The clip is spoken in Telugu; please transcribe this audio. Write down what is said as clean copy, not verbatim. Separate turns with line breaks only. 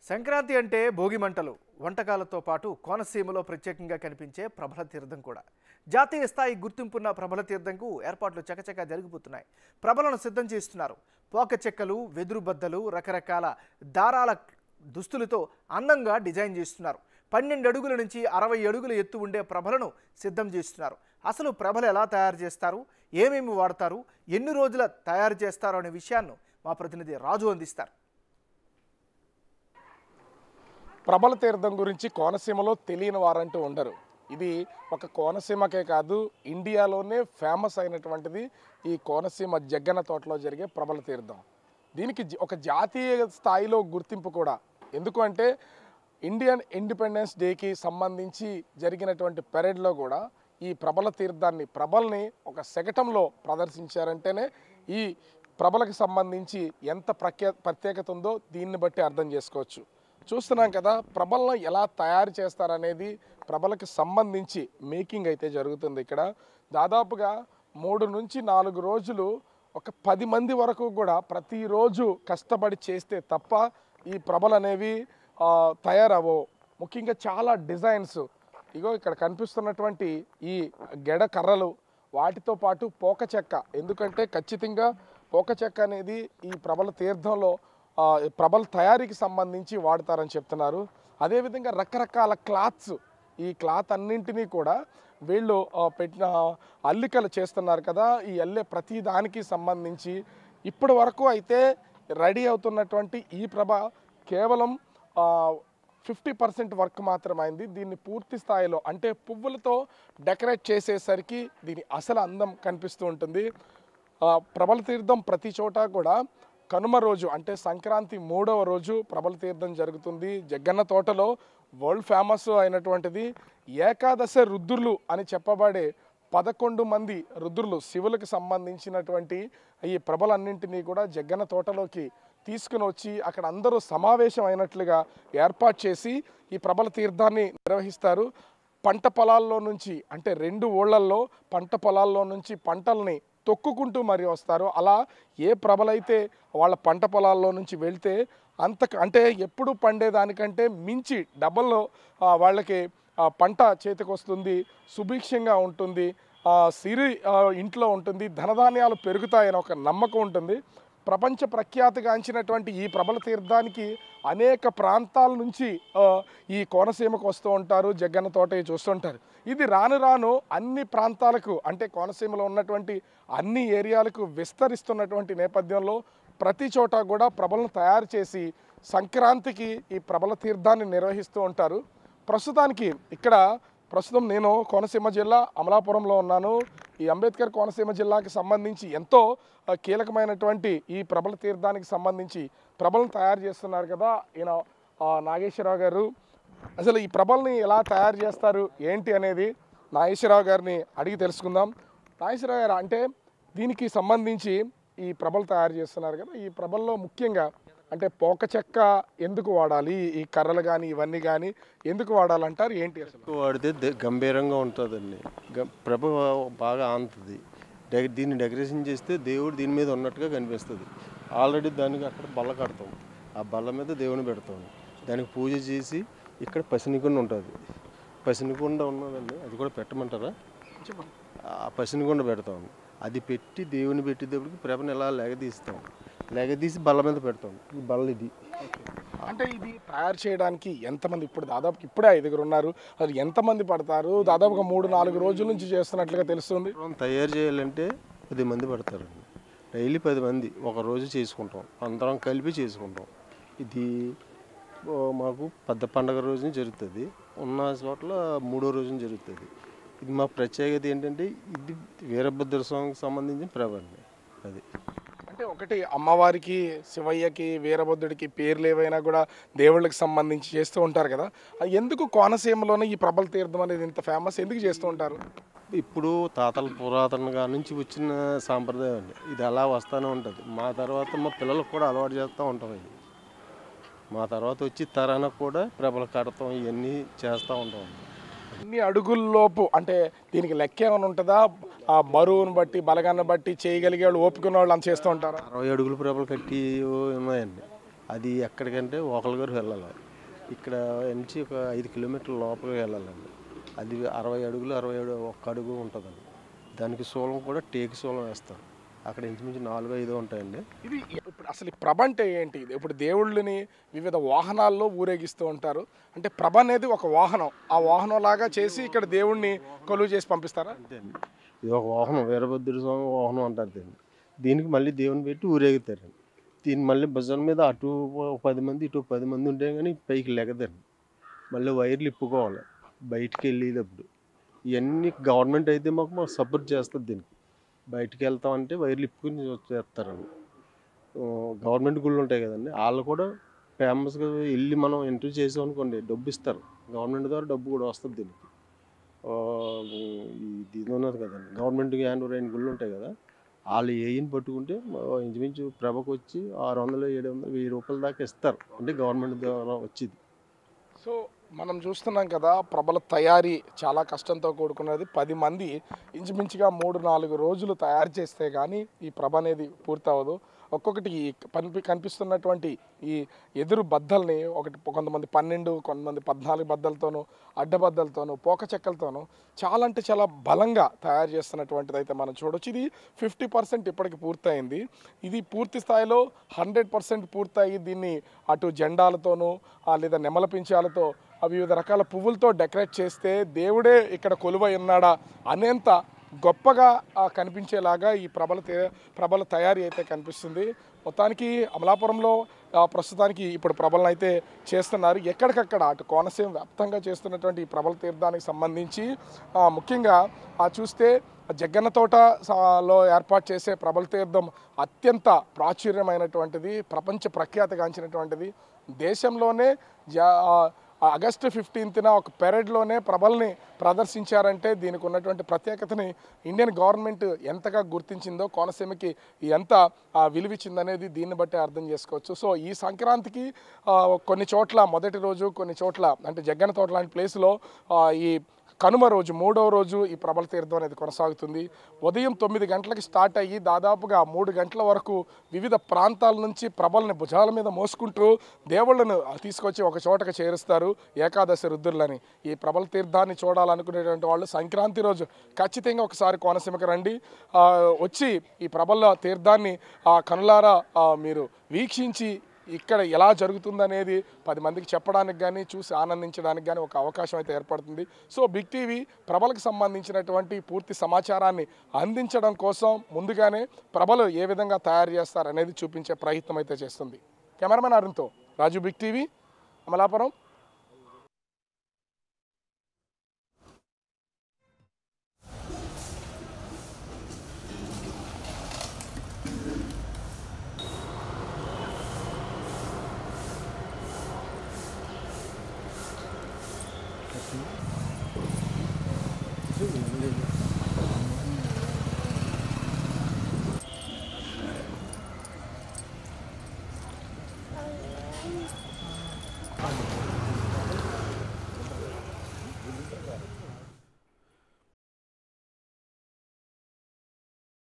సంక్రాంతి అంటే భోగి మంటలు వంటకాలతో పాటు కోనసీమలో ప్రత్యేకంగా కనిపించే ప్రభల తీర్థం కూడా. జాతీయ స్థాయి గుర్తింపున్న ప్రభల తీర్థంకు ఏర్పాట్లు చకచకా జరిగిపోతున్నాయి. ప్రభలను సిద్ధం చేస్తున్నారు. పోక చెక్కలు, వెదురు బద్దలు, రకరకాల దారాల దుస్తులతో అందంగా డిజైన్ చేస్తున్నారు. 12 అడుగుల నుంచి 60 అడుగుల ఎత్తు ఉండే ప్రభలను సిద్ధం చేస్తున్నారు. అసలు ప్రభలు ఎలా తయారు చేస్తారు, ఏమేమి వాడతారు, ఎన్ని రోజుల తయారు చేస్తారు అనే విషయాన్ని మా ప్రతినిధి రాజు అందిస్తారు.
ప్రభల తీర్థం గురించి కోనసీమలో తెలియని వారంటూ ఉండరు. ఇది ఒక కోనసీమకే కాదు, ఇండియాలోనే ఫేమస్ అయినటువంటిది ఈ కోనసీమ జగ్గన్న తోటలో జరిగే ప్రభల తీర్థం. దీనికి ఒక జాతీయ స్థాయిలో గుర్తింపు కూడా. ఎందుకు అంటే ఇండియన్ ఇండిపెండెన్స్ డేకి సంబంధించి జరిగినటువంటి పెరేడ్లో కూడా ఈ ప్రభల తీర్థాన్ని ప్రభల్ని ఒక శకటంలో ప్రదర్శించారంటేనే ఈ ప్రభలకు సంబంధించి ఎంత ప్రత్యేకత ఉందో దీన్ని బట్టి అర్థం చేసుకోవచ్చు. చూస్తున్నాం కదా, ప్రభలను ఎలా తయారు చేస్తారనేది ప్రభలకు సంబంధించి మేకింగ్ అయితే జరుగుతుంది. ఇక్కడ దాదాపుగా 3 నుంచి 4 రోజులు ఒక 10 మంది వరకు కూడా ప్రతిరోజు కష్టపడి చేస్తే తప్ప ఈ ప్రభలు అనేవి తయారవో. ముఖ్యంగా చాలా డిజైన్స్, ఇగో ఇక్కడ కనిపిస్తున్నటువంటి ఈ గెడ కర్రలు, వాటితో పాటు పోక చెక్క. ఎందుకంటే ఖచ్చితంగా పోక చెక్క అనేది ఈ ప్రభల తీర్థంలో ప్రభల తయారీకి సంబంధించి వాడతారని చెప్తున్నారు. అదేవిధంగా రకరకాల క్లాత్స్, ఈ క్లాత్ అన్నింటినీ కూడా వీళ్ళు పెట్టిన అల్లికలు చేస్తున్నారు కదా. ఈ అల్లె ప్రతి దానికి సంబంధించి ఇప్పటి వరకు అయితే రెడీ అవుతున్నటువంటి ఈ ప్రభ కేవలం 50% వర్క్ మాత్రమైంది. దీన్ని పూర్తి స్థాయిలో అంటే పువ్వులతో డెకరేట్ చేసేసరికి దీని అసలు అందం కనిపిస్తూ ఉంటుంది. ప్రభల తీర్థం ప్రతి చోట కూడా కనుమ రోజు అంటే సంక్రాంతి 3వ రోజు ప్రభల తీర్థం జరుగుతుంది. జగ్గన్న తోటలో వరల్డ్ ఫేమస్ అయినటువంటిది ఏకాదశ రుద్రులు అని చెప్పబడే 11 మంది రుద్రులు, శివులకు సంబంధించినటువంటి ఈ ప్రభలన్నింటినీ కూడా జగ్గన్న తోటలోకి తీసుకుని వచ్చి అక్కడ అందరూ సమావేశం అయినట్లుగా ఏర్పాటు చేసి ఈ ప్రభల తీర్థాన్ని నిర్వహిస్తారు. పంట పొలాల్లో నుంచి అంటే 2 ఊళ్ళల్లో పంట పొలాల్లో నుంచి పంటల్ని తొక్కుకుంటూ మరి వస్తారు. అలా ఏ ప్రభలైతే వాళ్ళ పంట పొలాల్లో నుంచి వెళ్తే అంటే ఎప్పుడు పండేదానికంటే మించి డబల్లో వాళ్ళకి పంట చేతికి వస్తుంది, సుభిక్షంగా ఉంటుంది, సిరి ఇంట్లో ఉంటుంది, ధనధాన్యాలు పెరుగుతాయని ఒక నమ్మకం ఉంటుంది. ప్రపంచ ప్రఖ్యాతిగాంచినటువంటి ఈ ప్రభల తీర్థానికి అనేక ప్రాంతాల నుంచి ఈ కోనసీమకు వస్తూ ఉంటారు, జగ్గన్న తోట చూస్తుంటారు. ఇది రాను రాను అన్ని ప్రాంతాలకు అంటే కోనసీమలో ఉన్నటువంటి అన్ని ఏరియాలకు విస్తరిస్తున్నటువంటి నేపథ్యంలో ప్రతి చోట కూడా ప్రభలను తయారు చేసి సంక్రాంతికి ఈ ప్రభల తీర్థాన్ని నిర్వహిస్తూ ఉంటారు. ప్రస్తుతం నేను కోనసీమ జిల్లా అమలాపురంలో ఉన్నాను. ఈ అంబేద్కర్ కోనసీమ జిల్లాకి సంబంధించి ఎంతో కీలకమైనటువంటి ఈ ప్రభల తీర్థానికి సంబంధించి ప్రభలను తయారు చేస్తున్నారు కదా ఈయన నాగేశ్వరరావు గారు. అసలు ఈ ప్రభల్ని ఎలా తయారు చేస్తారు ఏంటి అనేది నాగేశ్వరరావు గారిని అడిగి తెలుసుకుందాం. నాగేశ్వరరావు గారు, అంటే దీనికి సంబంధించి ఈ ప్రభలు తయారు చేస్తున్నారు కదా, ఈ ప్రభల్లో ముఖ్యంగా అంటే పోక చెక్క ఎందుకు వాడాలి, ఈ కర్రలు కానీ ఇవన్నీ కానీ ఎందుకు వాడాలంటారు, ఏంటి అసలు?
వాడితే గంభీరంగా ఉంటుందండి, ప్రభ బాగా ఆనుతుంది. దీన్ని డెకరేషన్ చేస్తే దేవుడు దీని మీద ఉన్నట్టుగా కనిపిస్తుంది. ఆల్రెడీ దానికి అక్కడ బల్ల కడతాం, ఆ బల్ల మీద దేవుని పెడతాం, దానికి పూజ చేసి ఇక్కడ పసినికుండ ఉంటుంది. పసినికుండ ఉన్నదండి, అది కూడా పెట్టమంటారా? ఆ పసినికుండ పెడతాం, అది పెట్టి దేవుని పెట్టేటప్పటికి ప్రభను ఎలా లెగదీసి బల్ల మీద పెడతాం. ఈ బల్ల ఇది.
అంటే ఇది తయారు చేయడానికి ఎంతమంది, దాదాపు ఇప్పుడే 5 ఉన్నారు, అది ఎంతమంది పడతారు? దాదాపుగా 3-4 రోజుల నుంచి చేస్తున్నట్లుగా తెలుస్తుంది.
తయారు చేయాలంటే 10 మంది పడతారండి. డైలీ 10 మంది ఒక రోజు చేసుకుంటాం, అందరం కలిపి చేసుకుంటాం. ఇది మాకు పెద్ద పండగ రోజున జరుగుతుంది, ఉన్న చోట్ల 3వ రోజున జరుగుతుంది. ఇది మా ప్రత్యేకత ఏంటంటే ఇది వీరభద్ర స్వామికి సంబంధించిన ప్రభ అండి. అది
అంటే ఒకటి అమ్మవారికి, శివయ్యకి, వీరభద్రుడికి పేర్లు ఏవైనా కూడా దేవుళ్ళకి సంబంధించి చేస్తూ ఉంటారు కదా, ఎందుకు కోనసీమలోనే ఈ ప్రభల తీర్థం అనేది ఇంత ఫేమస్, ఎందుకు చేస్తూ ఉంటారు?
ఇప్పుడు తాతల పురాతనగా నుంచి వచ్చిన సాంప్రదాయం అండి. ఇది అలా వస్తూనే ఉంటుంది. మా తర్వాత మా పిల్లలకు కూడా అలవాటు చేస్తూ ఉంటాం. ఇది మా తర్వాత వచ్చి తరానికి కూడా ప్రభలు కడతాం, ఇవన్నీ చేస్తూ ఉంటాం.
ఎన్ని అడుగుల్లోపు అంటే దీనికి లెక్క ఏమైనా ఉంటుందా? ఆ బరువును బట్టి, బలగాన్ని బట్టి చేయగలిగే వాళ్ళు, ఓపిక ఉన్న వాళ్ళు అంత చేస్తూ ఉంటారు.
60 అడుగుల ప్రభలు కట్టి ఉన్నాయండి. అది ఎక్కడికంటే ఒకళ్ళగారు వెళ్ళాలి. ఇక్కడ నుంచి ఒక 5 కిలోమీటర్ల లోపలికి వెళ్ళాలండి. అది 60 అడుగులు 1 అడుగు ఉంటుందండి. దానికి శూలం కూడా టేకు శూలం వేస్తారు. అక్కడ ఇంచుమించు 4-5 ఉంటాయండి.
ఇది ఇప్పుడు అసలు ఈ ప్రభ అంటే ఏంటి? ఇప్పుడు దేవుళ్ళని వివిధ వాహనాల్లో ఊరేగిస్తూ ఉంటారు. అంటే ప్రభ అనేది ఒక వాహనం, ఆ వాహనం లాగా చేసి ఇక్కడ దేవుణ్ణి కొలువు చేసి పంపిస్తారా?
అంతే అండి. ఇది ఒక వాహనం, వీరభద్ర స్వామి వాహనం అంటారు దీన్ని. దీనికి మళ్ళీ దేవుని పెట్టి ఊరేగుతారండి. దీన్ని మళ్ళీ భుజం మీద అటు 10 మంది ఇటు 10 మంది ఉంటే కానీ పైకి లెగదండి. మళ్ళీ వైర్లు ఇప్పుకోవాలి బయటికి వెళ్ళేటప్పుడు. ఇవన్నీ గవర్నమెంట్ అయితే మాకు సపోర్ట్ చేస్తుంది. దీనికి బయటికి వెళ్తామంటే వైర్లు ఇప్పుకుని చేస్తారండి. గవర్నమెంట్ గుళ్ళు ఉంటాయి కదండి, వాళ్ళు కూడా ఫేమస్గా వెళ్ళి మనం ఎంట్రీ చేసాం అనుకోండి డబ్బు ఇస్తారు. గవర్నమెంట్ ద్వారా డబ్బు కూడా వస్తుంది దీనికి. ఇది ఉన్నది కదండి, గవర్నమెంట్ హ్యాండ్ అయిన గుళ్ళు ఉంటాయి కదా, వాళ్ళు ఏయిని పట్టుకుంటే ఇంచుమించు ప్రభకు వచ్చి 600, 700, 1000 రూపాయల దాకా ఇస్తారు. అంటే గవర్నమెంట్ ద్వారా వచ్చింది.
సో మనం చూస్తున్నాం కదా, ప్రభల తయారీ చాలా కష్టంతో కూడుకున్నది. 10 మంది ఇంచుమించుగా 3-4 రోజులు తయారు చేస్తే కానీ ఈ ప్రభ అనేది పూర్తవదు. ఒక్కొక్కటి కనిపిస్తున్నటువంటి ఈ ఎదురు బద్దల్ని కొంతమంది 12, కొంతమంది 14 బద్దలతోనూ, అడ్డబద్దలతోనూ, పోక చెక్కలతోనూ చాలా అంటే చాలా బలంగా తయారు చేస్తున్నటువంటిది అయితే మనం చూడొచ్చు. ఇది 50% ఇప్పటికి పూర్తయింది. ఇది పూర్తి స్థాయిలో 100% పూర్తయి దీన్ని అటు జెండాలతోనూ లేదా నెమల పించాలతో వివిధ రకాల పువ్వులతో డెకరేట్ చేస్తే దేవుడే ఇక్కడ కొలువై ఉన్నాడా అనేంత గొప్పగా కనిపించేలాగా ఈ ప్రభల తయారీ అయితే కనిపిస్తుంది. మొత్తానికి అమలాపురంలో ప్రస్తుతానికి ఇప్పుడు ప్రభలను అయితే చేస్తున్నారు. ఎక్కడికక్కడ అటు కోనసీమ వ్యాప్తంగా చేస్తున్నటువంటి ఈ ప్రభల తీర్థానికి సంబంధించి ముఖ్యంగా చూస్తే జగ్గన్న తోటలో ఏర్పాటు చేసే ప్రభల తీర్థం అత్యంత ప్రాచుర్యమైనటువంటిది, ప్రపంచ ప్రఖ్యాతిగాంచినటువంటిది. దేశంలోనే ఆగస్టు 15న ఒక పెరేడ్లోనే ప్రభల్ని ప్రదర్శించారంటే దీనికి ఉన్నటువంటి ప్రత్యేకతని ఇండియన్ గవర్నమెంట్ ఎంతగా గుర్తించిందో, కోనసీమకి ఎంత విలువిచ్చిందనేది దీన్ని బట్టి అర్థం చేసుకోవచ్చు. సో ఈ సంక్రాంతికి కొన్ని చోట్ల మొదటి రోజు, కొన్ని చోట్ల అంటే జగ్గన్న తోట లాంటి ప్లేస్లో ఈ కనుమ రోజు 3వ రోజు ఈ ప్రభల తీర్థం అనేది కొనసాగుతుంది. ఉదయం 9 గంటలకి స్టార్ట్ అయ్యి దాదాపుగా 3 గంటల వరకు వివిధ ప్రాంతాల నుంచి ప్రభల్ని భుజాల మీద మోసుకుంటూ దేవుళ్ళను తీసుకొచ్చి ఒక చోటకు చేరుస్తారు ఏకాదశి రుద్రులని. ఈ ప్రభల తీర్థాన్ని చూడాలనుకునేటువంటి వాళ్ళు సంక్రాంతి రోజు ఖచ్చితంగా ఒకసారి కోనసీమకి రండి. వచ్చి ఈ ప్రభల తీర్థాన్ని కనులారా మీరు వీక్షించి ఇక్కడ ఎలా జరుగుతుందనేది 10 మందికి చెప్పడానికి కానీ, చూసి ఆనందించడానికి కానీ ఒక అవకాశం అయితే ఏర్పడుతుంది. సో బిగ్ టీవీ ప్రభలకు సంబంధించినటువంటి పూర్తి సమాచారాన్ని అందించడం కోసం ముందుగానే ప్రభలు ఏ విధంగా తయారు చేస్తారనేది చూపించే ప్రయత్నం అయితే చేస్తుంది. కెమెరామెన్ అరుణ్తో రాజు, బిగ్ టీవీ, అమలాపురం.